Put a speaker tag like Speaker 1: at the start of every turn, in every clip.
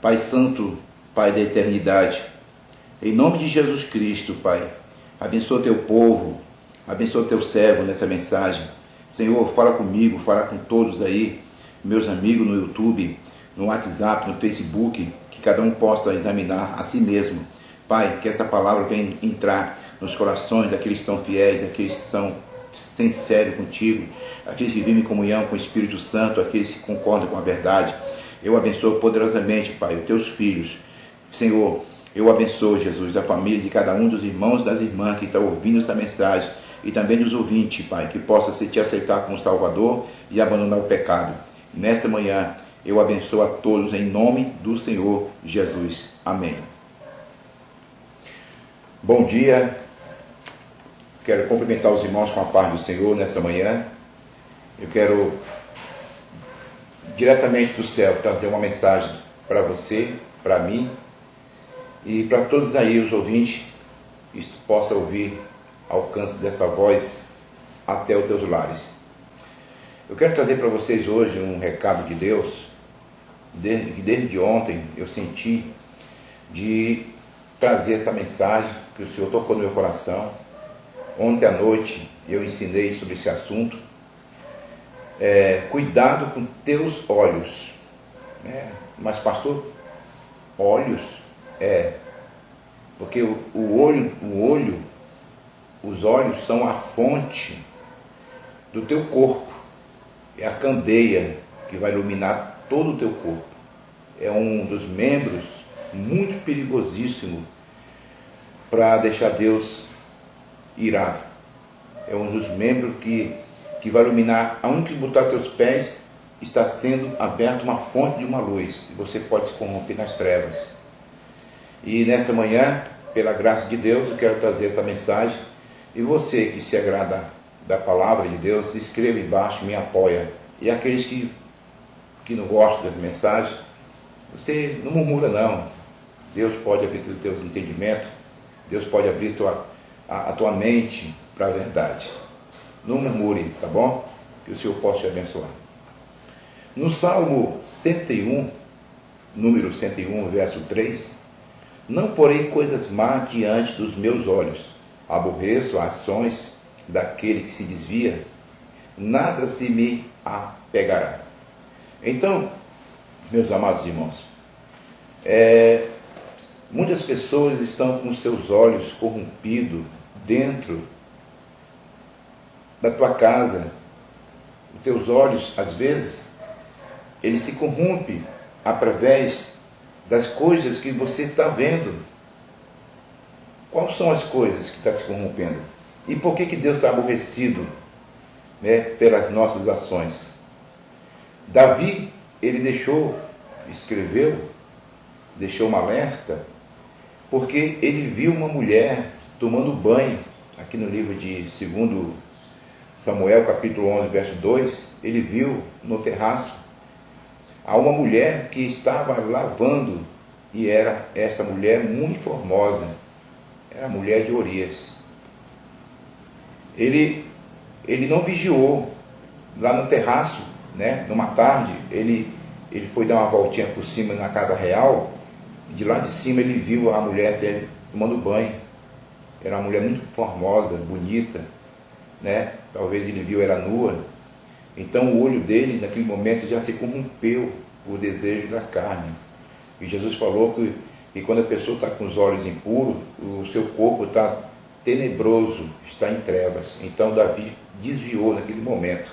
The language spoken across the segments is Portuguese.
Speaker 1: Pai Santo, Pai da eternidade, em nome de Jesus Cristo, Pai, abençoa teu povo, abençoa teu servo nessa mensagem. Senhor, fala comigo, fala com todos aí, meus amigos no YouTube, no WhatsApp, no Facebook, que cada um possa examinar a si mesmo. Pai, que essa palavra venha entrar nos corações daqueles que são fiéis, daqueles que são sinceros contigo, aqueles que vivem em comunhão com o Espírito Santo, aqueles que concordam com a verdade. Eu abençoo poderosamente, Pai, os teus filhos. Senhor, eu abençoo, Jesus, a família de cada um dos irmãos e das irmãs que estão ouvindo esta mensagem e também dos ouvintes, Pai, que possa se te aceitar como Salvador e abandonar o pecado. Nesta manhã, eu abençoo a todos em nome do Senhor Jesus. Amém. Bom dia. Quero cumprimentar os irmãos com a paz do Senhor nesta manhã. Eu quero diretamente do céu trazer uma mensagem para você, para mim e para todos aí os ouvintes que possam ouvir alcance dessa voz até os teus lares. Eu quero trazer para vocês hoje um recado de Deus. Desde ontem eu senti de trazer essa mensagem que o Senhor tocou no meu coração. Ontem à noite eu ensinei sobre esse assunto. Cuidado com teus olhos. Mas pastor, olhos? Porque os olhos são a fonte do teu corpo. É a candeia que vai iluminar todo o teu corpo. É um dos membros muito perigosíssimo para deixar Deus irado. É um dos membros que vai iluminar. Aonde que botar teus pés está sendo aberta uma fonte de uma luz e você pode se corromper nas trevas. E nessa manhã, pela graça de Deus, eu quero trazer essa mensagem. E você que se agrada da palavra de Deus, escreva embaixo, me apoia. E aqueles que não gostam dessa mensagem, você não murmura não. Deus pode abrir os teus entendimentos, Deus pode abrir a tua mente para a verdade. Não murmure, tá bom? Que o Senhor possa te abençoar. No Salmo 101, número 101, verso 3, não porei coisas más diante dos meus olhos, aborreço as ações daquele que se desvia, nada se me apegará. Então, meus amados irmãos, muitas pessoas estão com seus olhos corrompidos dentro da tua casa. Os teus olhos, às vezes, eles se corrompem através das coisas que você está vendo. Quais são as coisas que estão se corrompendo? E por que Deus está aborrecido, pelas nossas ações? Davi, ele escreveu, deixou um alerta, porque ele viu uma mulher tomando banho, aqui no livro de 2 Samuel, capítulo 11, verso 2, ele viu no terraço a uma mulher que estava lavando, e era esta mulher muito formosa, era a mulher de Urias. Ele não vigiou lá no terraço, numa tarde, ele foi dar uma voltinha por cima na casa real, e de lá de cima ele viu a mulher tomando banho. Era uma mulher muito formosa, bonita, talvez ele viu ela nua. Então o olho dele naquele momento já se corrompeu por desejo da carne. E Jesus falou que quando a pessoa está com os olhos impuros, o seu corpo está tenebroso, está em trevas. Então Davi desviou naquele momento,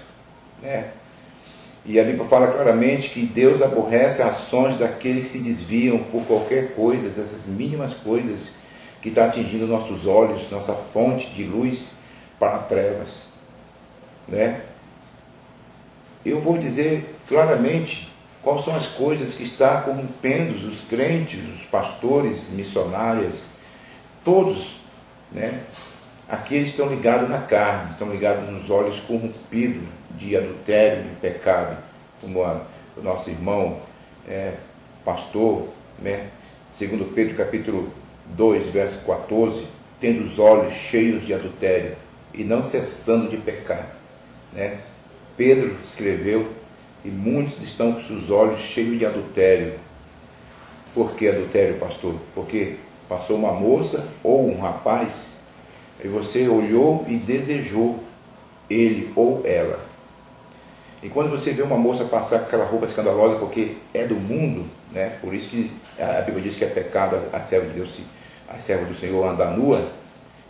Speaker 1: E a Bíblia fala claramente que Deus aborrece as ações daqueles que se desviam por qualquer coisa, essas mínimas coisas que estão atingindo nossos olhos, nossa fonte de luz para trevas, Eu vou dizer claramente quais são as coisas que estão corrompendo os crentes, os pastores, missionários, todos, aqueles que estão ligados na carne, estão ligados nos olhos corrompidos de adultério, de pecado, como o nosso irmão pastor, segundo Pedro capítulo 2, verso 14, tendo os olhos cheios de adultério e não cessando de pecar, Pedro escreveu, e muitos estão com seus olhos cheios de adultério. Por que adultério, pastor? Porque passou uma moça ou um rapaz e você olhou e desejou ele ou ela. E quando você vê uma moça passar com aquela roupa escandalosa porque é do mundo, né? Por isso que a Bíblia diz que é pecado a serva de Deus, a serva do Senhor andar nua,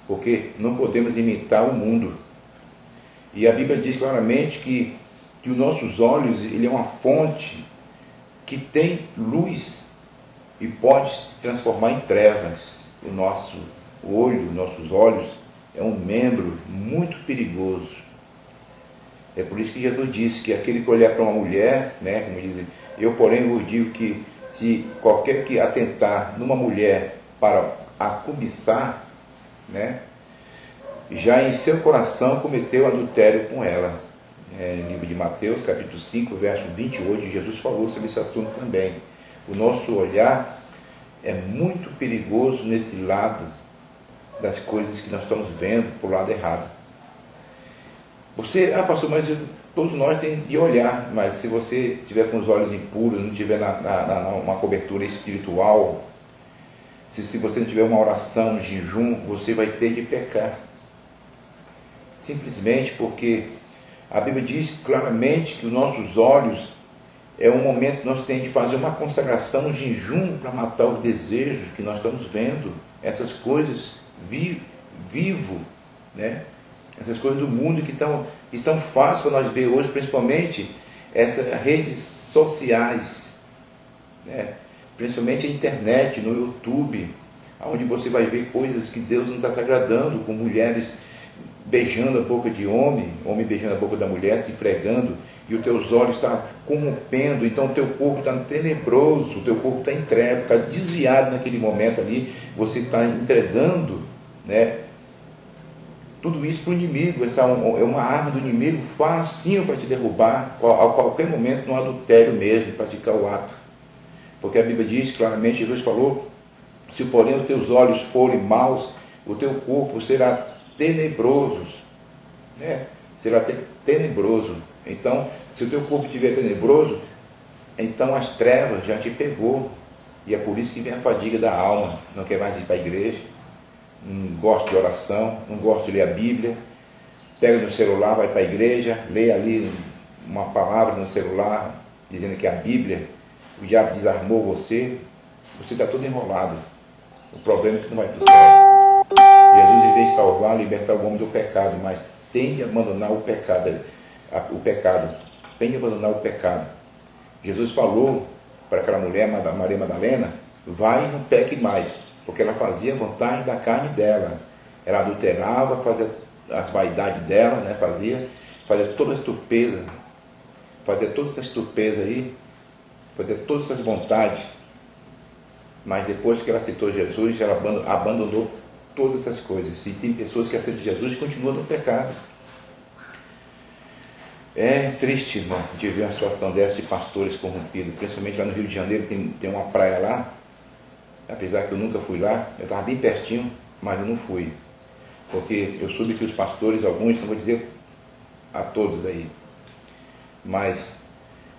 Speaker 1: porque não podemos imitar o mundo. E a Bíblia diz claramente que os nossos olhos, ele é uma fonte que tem luz e pode se transformar em trevas. O nosso olho, nossos olhos, é um membro muito perigoso. É por isso que Jesus disse que aquele que olhar para uma mulher, né, como dizem, eu porém vos digo que se qualquer que atentar numa mulher para a cobiçar, né, já em seu coração cometeu adultério com ela. No livro de Mateus, capítulo 5, verso 28, Jesus falou sobre esse assunto também. O nosso olhar é muito perigoso nesse lado das coisas que nós estamos vendo por lado errado. Você, pastor, mas todos nós temos de olhar, mas se você estiver com os olhos impuros, não tiver uma cobertura espiritual, se você não tiver uma oração, um jejum, você vai ter de pecar. Simplesmente porque a Bíblia diz claramente que os nossos olhos é um momento que nós temos de fazer uma consagração, um jejum para matar os desejos que nós estamos vendo, essas coisas vivo, né? Essas coisas do mundo que estão fáceis para nós ver hoje, principalmente essas redes sociais, né? Principalmente a internet, no YouTube, onde você vai ver coisas que Deus não está se agradando, com mulheres beijando a boca de homem beijando a boca da mulher, se esfregando, e os teus olhos estão corrompendo, então o teu corpo está tenebroso, o teu corpo está em trevas, está desviado naquele momento ali, você está entregando, né, tudo isso para o inimigo. Essa é uma arma do inimigo facinho para te derrubar, a qualquer momento, no adultério mesmo, praticar o ato. Porque a Bíblia diz claramente, Jesus falou, se porém os teus olhos forem maus, o teu corpo será tenebroso, né? Será tenebroso. Então, se o teu corpo estiver tenebroso, então as trevas já te pegou. E é por isso que vem a fadiga da alma. Não quer mais ir para a igreja, não gosta de oração, não gosta de ler a Bíblia, pega no celular, vai para a igreja, lê ali uma palavra no celular, dizendo que é a Bíblia, o diabo desarmou você está todo enrolado. O problema é que não vai para o céu. Jesus veio salvar, libertar o homem do pecado, mas tem de abandonar o pecado, tem de abandonar o pecado. Jesus falou para aquela mulher, Maria Madalena, vai e não peque mais, porque ela fazia a vontade da carne dela, ela adulterava, fazia as vaidades dela, né? fazia toda a estupeza, fazia toda essa estupeza aí, fazia todas essas vontades, mas depois que ela aceitou Jesus, ela abandonou todas essas coisas. E tem pessoas que aceitam Jesus e continuam no pecado. É triste, irmão, de ver uma situação dessa de pastores corrompidos, principalmente lá no Rio de Janeiro, tem uma praia lá, apesar que eu nunca fui lá, eu estava bem pertinho, mas eu não fui, porque eu soube que os pastores, alguns, não vou dizer a todos aí, mas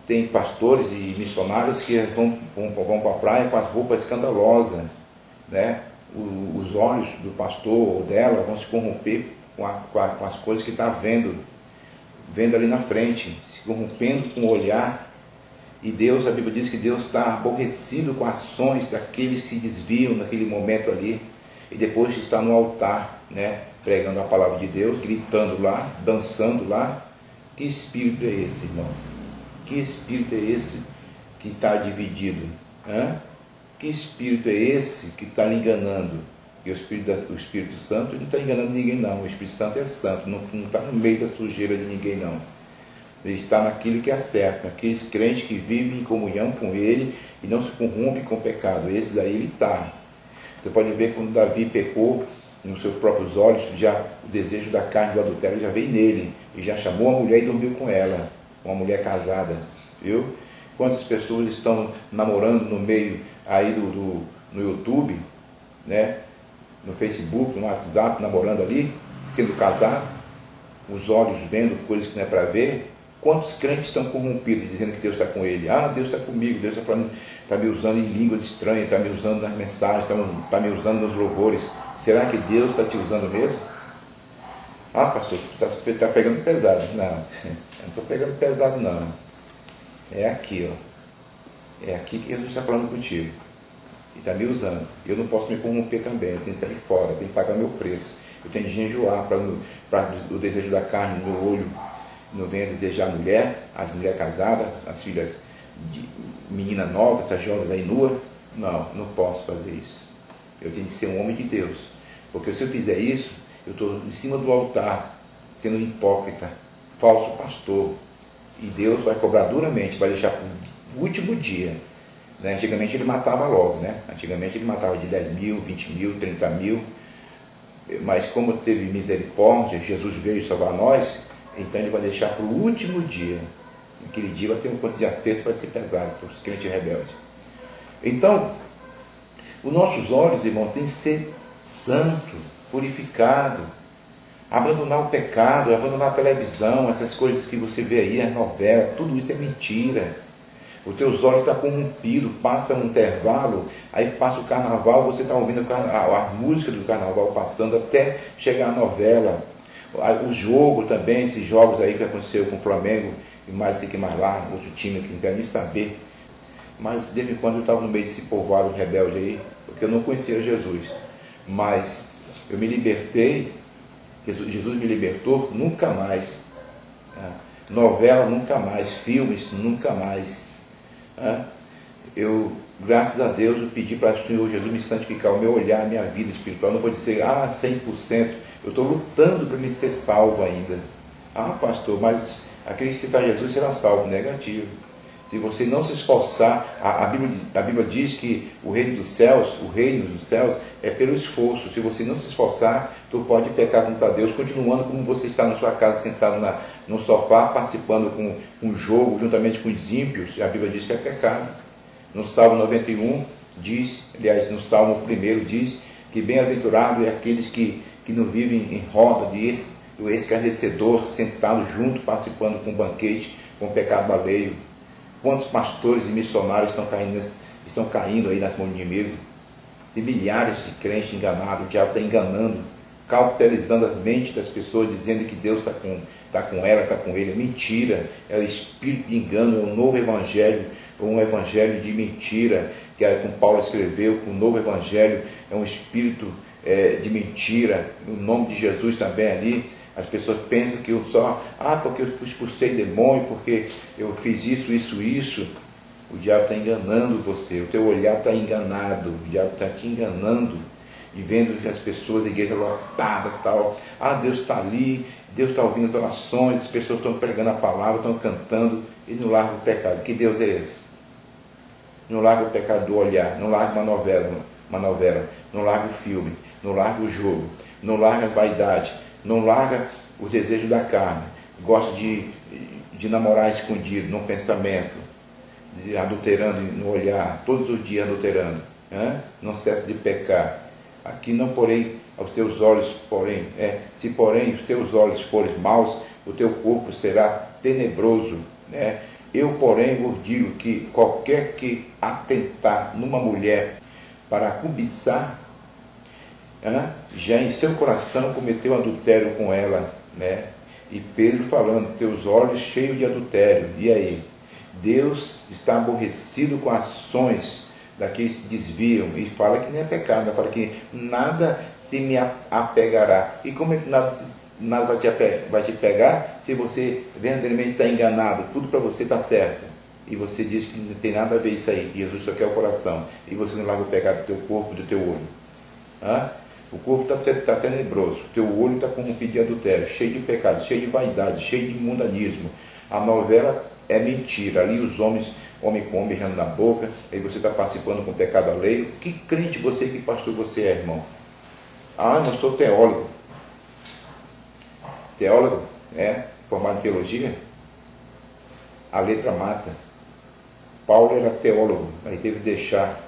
Speaker 1: tem pastores e missionários que vão para a praia com as roupas escandalosas, né? Os olhos do pastor ou dela vão se corromper com as coisas que está vendo ali na frente, se corrompendo com o olhar. E Deus, a Bíblia diz que Deus está aborrecido com ações daqueles que se desviam naquele momento ali, e depois está no altar, né, pregando a palavra de Deus, gritando lá, dançando lá. Que espírito é esse, irmão? Que espírito é esse que está dividido? Que espírito é esse que está lhe enganando? E o Espírito Santo não está enganando ninguém não. O Espírito Santo é santo, não está no meio da sujeira de ninguém não. Ele está naquilo que é certo, naqueles crentes que vivem em comunhão com Ele e não se corrompem com o pecado. Esse daí ele está. Você pode ver quando Davi pecou nos seus próprios olhos, já o desejo da carne do adultério já veio nele, e já chamou a mulher e dormiu com ela, uma mulher casada, viu? Quantas pessoas estão namorando no meio aí no YouTube, né? No Facebook, no WhatsApp, namorando ali, sendo casado, os olhos vendo coisas que não é para ver. Quantos crentes estão corrompidos, dizendo que Deus está com ele? Ah, Deus está comigo, Deus está falando, está me usando em línguas estranhas, está me usando nas mensagens, está me usando nos louvores. Será que Deus está te usando mesmo? Ah, pastor, tu está pegando pesado. Não, eu não estou pegando pesado não. É aqui, ó. É aqui que Jesus está falando contigo. E está me usando. Eu não posso me corromper também, eu tenho que sair fora, eu tenho que pagar meu preço. Eu tenho que jejuar para o desejo da carne no meu olho não venha desejar a mulher, as mulheres casadas, as filhas de menina nova, essas jovens aí nua. Não, não posso fazer isso. Eu tenho que ser um homem de Deus. Porque se eu fizer isso, eu estou em cima do altar, sendo hipócrita, falso pastor. E Deus vai cobrar duramente, vai deixar para o último dia. Né? Antigamente ele matava logo, né? Antigamente ele matava de 10 mil, 20 mil, 30 mil. Mas como teve misericórdia, Jesus veio salvar nós, então ele vai deixar para o último dia. Naquele dia vai ter um ponto de acerto, vai ser pesado para os crentes rebeldes. Então, os nossos olhos, irmão, tem que ser santo, purificado, abandonar o pecado, abandonar a televisão, essas coisas que você vê aí, as novelas, tudo isso é mentira. Os teus olhos estão corrompidos, passa um intervalo, aí passa o carnaval, você está ouvindo a música do carnaval passando até chegar a novela. O jogo também, esses jogos aí que aconteceu com o Flamengo, e mais aqui mais lá, outro time que não quer nem saber. Mas de vez em quando eu estava no meio desse povoado rebelde aí, porque eu não conhecia Jesus. Mas eu me libertei, Jesus me libertou, nunca mais. Novela nunca mais, filmes nunca mais. Eu, graças a Deus, eu pedi para o Senhor Jesus me santificar, o meu olhar, a minha vida espiritual. Não vou dizer, 100%, eu estou lutando para me ser salvo ainda. Ah, pastor, mas aquele que citar Jesus será salvo. Negativo. Se você não se esforçar, a Bíblia diz que o reino dos céus é pelo esforço. Se você não se esforçar, tu pode pecar contra Deus, continuando como você está na sua casa, sentado no sofá, participando com um jogo, juntamente com os ímpios. A Bíblia diz que é pecado. No Salmo 91 diz, aliás, no Salmo 1 diz, que bem-aventurado é aqueles que não vivem em roda do escarnecedor, sentado junto, participando com um banquete, com o pecado alheio. Quantos pastores e missionários estão caindo aí nas mãos do inimigo? Tem milhares de crentes enganados, o diabo está enganando, cauterizando a mente das pessoas, dizendo que Deus está com ela, está com ele. É mentira, é o espírito de engano, é um novo evangelho, um evangelho de mentira, que é como Paulo escreveu, que o novo evangelho é um espírito de mentira, no nome de Jesus também ali. As pessoas pensam que eu só, porque eu expulsei demônio, porque eu fiz isso. O diabo está enganando você, o teu olhar está enganado, o diabo está te enganando, e vendo que as pessoas, a igreja lotada e tal, Deus está ali, Deus está ouvindo as orações, as pessoas estão pregando a palavra, estão cantando, e não larga o pecado. Que Deus é esse? Não larga o pecado do olhar, não larga uma novela, não larga o filme, não larga o jogo, não larga a vaidade, não larga o desejo da carne, gosta de namorar escondido, no pensamento, adulterando no olhar, todos os dias adulterando, não cessa de pecar. Aqui não porém aos teus olhos, se porém os teus olhos forem maus, o teu corpo será tenebroso. Eu, porém, vos digo que qualquer que atentar numa mulher para cobiçar, já em seu coração cometeu adultério com ela, E Pedro falando, teus olhos cheios de adultério. E aí? Deus está aborrecido com ações daqueles que se desviam, e fala que nem é pecado, fala que nada se me apegará. E como é que nada vai te pegar se você verdadeiramente está enganado? Tudo para você está certo. E você diz que não tem nada a ver isso aí, que Jesus só quer o coração, e você não larga o pecado do teu corpo, do teu olho. O corpo está tenebroso, o teu olho está corrompido de adultério, cheio de pecado, cheio de vaidade, cheio de mundanismo. A novela é mentira, ali os homem com homem beijando na boca, aí você está participando com pecado alheio. Que crente você, que pastor você é, irmão? Eu sou teólogo. Teólogo, formado em teologia. A letra mata. Paulo era teólogo, aí teve que deixar.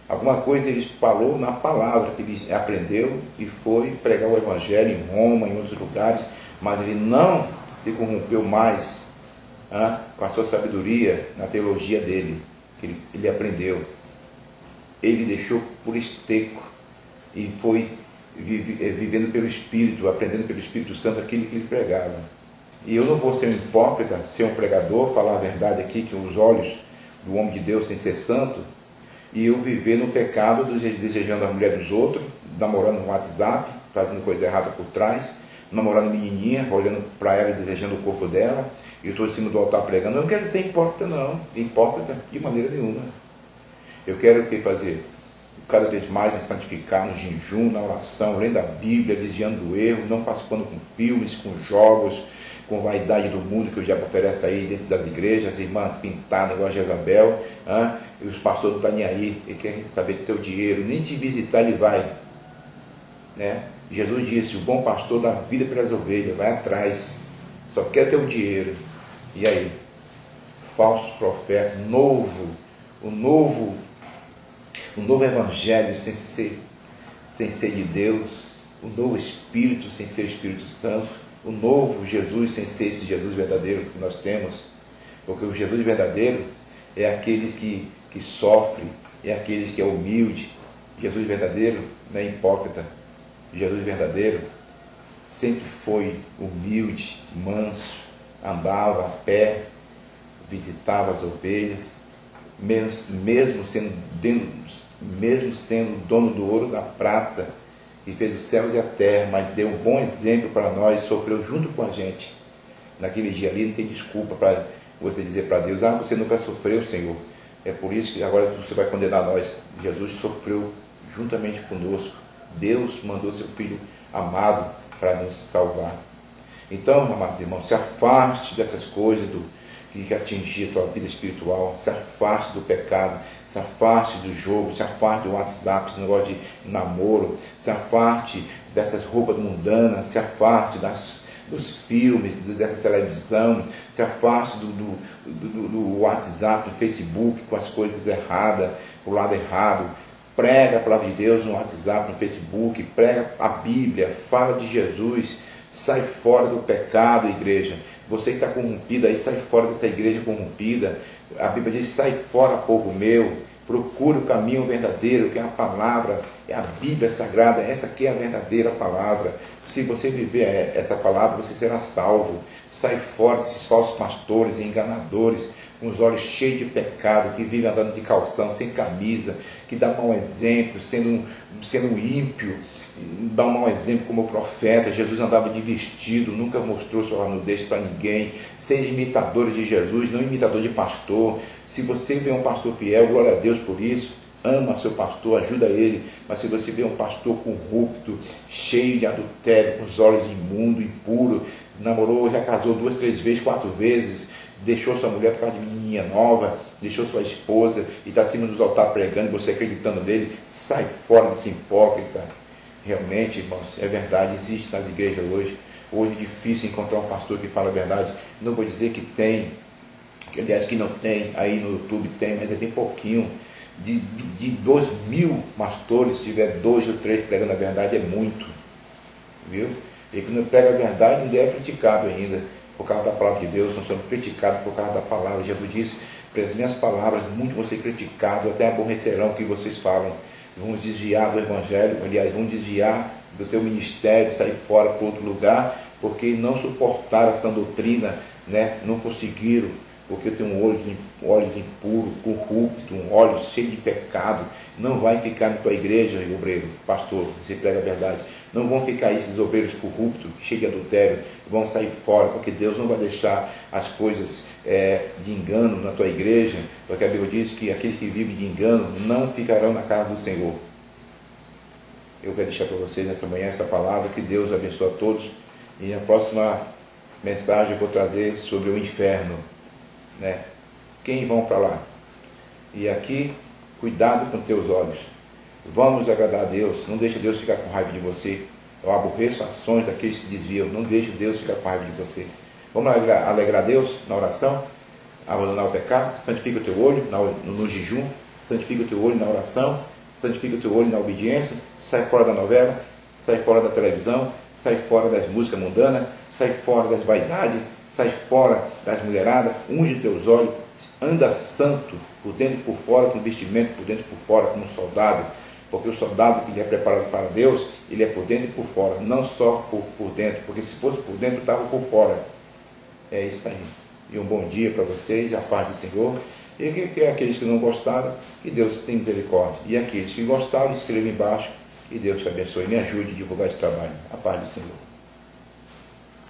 Speaker 1: Alguma coisa ele falou na palavra que ele aprendeu e foi pregar o evangelho em Roma, em outros lugares, mas ele não se corrompeu mais com a sua sabedoria na teologia dele, que ele aprendeu. Ele deixou por esteco e foi vivendo pelo Espírito, aprendendo pelo Espírito Santo aquilo que ele pregava. E eu não vou ser um hipócrita, ser um pregador, falar a verdade aqui, que os olhos do homem de Deus têm que ser santo, e eu viver no pecado, desejando a mulher dos outros, namorando no WhatsApp, fazendo coisa errada por trás, namorando menininha, olhando para ela e desejando o corpo dela, e eu estou em cima do altar pregando. Eu não quero ser hipócrita, não, hipócrita de maneira nenhuma. Eu quero o que fazer? Cada vez mais me santificar no jejum, na oração, lendo a Bíblia, desviando do erro, não participando com filmes, com jogos, com vaidade do mundo que o diabo oferece aí dentro das igrejas, irmã pintada igual a Jezabel, e os pastores não estão nem aí, ele quer saber do teu dinheiro, nem te visitar ele vai. Né? Jesus disse, o bom pastor dá vida pelas ovelhas, vai atrás, só quer teu dinheiro. E aí? Falsos profetas, um novo evangelho sem ser de Deus, um novo Espírito sem ser o Espírito Santo, o novo Jesus sem ser esse Jesus verdadeiro que nós temos, porque o Jesus verdadeiro é aquele que sofre, é aquele que é humilde. Jesus verdadeiro não é hipócrita. Jesus verdadeiro sempre foi humilde, manso, andava a pé, visitava as ovelhas, mesmo sendo dono do ouro e da prata, e fez os céus e a terra, mas deu um bom exemplo para nós, sofreu junto com a gente. Naquele dia ali não tem desculpa para você dizer para Deus, você nunca sofreu, Senhor. É por isso que agora você vai condenar nós. Jesus sofreu juntamente conosco. Deus mandou seu Filho amado para nos salvar. Então, amados irmãos, se afaste dessas coisas que atingir a tua vida espiritual, se afaste do pecado, se afaste do jogo, se afaste do WhatsApp, esse negócio de namoro, se afaste dessas roupas mundanas, se afaste dos filmes, dessa televisão, se afaste do WhatsApp, do Facebook, com as coisas erradas, o lado errado. Prega a palavra de Deus no WhatsApp, no Facebook, prega a Bíblia, fala de Jesus, sai fora do pecado, igreja. Você que está corrompido aí, sai fora dessa igreja corrompida. A Bíblia diz, sai fora, povo meu, procure o caminho verdadeiro, que é a palavra, é a Bíblia Sagrada, essa aqui é a verdadeira palavra. Se você viver essa palavra, você será salvo. Sai fora desses falsos pastores, enganadores, com os olhos cheios de pecado, que vivem andando de calção, sem camisa, que dá mau exemplo, sendo ímpio, dá um mau exemplo como o profeta. Jesus andava de vestido, nunca mostrou sua nudez para ninguém. Seja imitadores de Jesus, não imitador de pastor. Se você vê um pastor fiel, glória a Deus por isso, ama seu pastor, ajuda ele. Mas se você vê um pastor corrupto, cheio de adultério, com os olhos imundo, impuro, namorou, já casou 2, 3 vezes, 4 vezes, deixou sua mulher por causa de menininha nova, deixou sua esposa e está acima dos altares pregando, você acreditando nele, sai fora desse hipócrita. Realmente, irmãos, é verdade, existe nas igrejas hoje. Hoje é difícil encontrar um pastor que fala a verdade. Não vou dizer que tem, aliás, que não tem, aí no YouTube tem, mas tem pouquinho. De 2.000 pastores, se tiver 2 ou 3 pregando a verdade, é muito. Viu? E que não prega a verdade ainda é criticado ainda, por causa da palavra de Deus, não somos criticados por causa da palavra. Jesus disse, pelas minhas palavras, muitos vão ser criticados, até aborrecerão o que vocês falam. Vamos desviar do Evangelho, aliás, vamos desviar do teu ministério, sair fora para outro lugar, porque não suportaram essa doutrina, né? Não conseguiram, porque eu tenho olhos impuros, corruptos, olhos cheios de pecado. Não vai ficar na tua igreja, obreiro, pastor, você prega a verdade. Não vão ficar esses obreiros corruptos, cheios de adultério, vão sair fora, porque Deus não vai deixar as coisas de engano na tua igreja, porque a Bíblia diz que aqueles que vivem de engano não ficarão na casa do Senhor. Eu quero deixar para vocês nessa manhã essa palavra, que Deus abençoe a todos, e na próxima mensagem eu vou trazer sobre o inferno, né? Quem vão para lá? E aqui, cuidado com teus olhos. Vamos agradar a Deus. Não deixe Deus ficar com raiva de você. Eu aborreço ações daqueles que se desviam. Não deixe Deus ficar com raiva de você. Vamos alegrar a Deus na oração, abandonar o pecado. Santifica o teu olho no jejum, santifica o teu olho na oração, santifica o teu olho na obediência. Sai fora da novela, sai fora da televisão, sai fora das músicas mundanas, sai fora das vaidades, sai fora das mulheradas, unge teus olhos, anda santo, por dentro e por fora, com vestimento por dentro e por fora, como um soldado, porque o soldado que ele é preparado para Deus, ele é por dentro e por fora, não só por dentro, porque se fosse por dentro, estava por fora. É isso aí. E um bom dia para vocês, a paz do Senhor. E aqueles que não gostaram, que Deus tenha misericórdia. E aqueles que gostaram, escrevam embaixo, que Deus te abençoe e me ajude a divulgar esse trabalho. A paz do Senhor.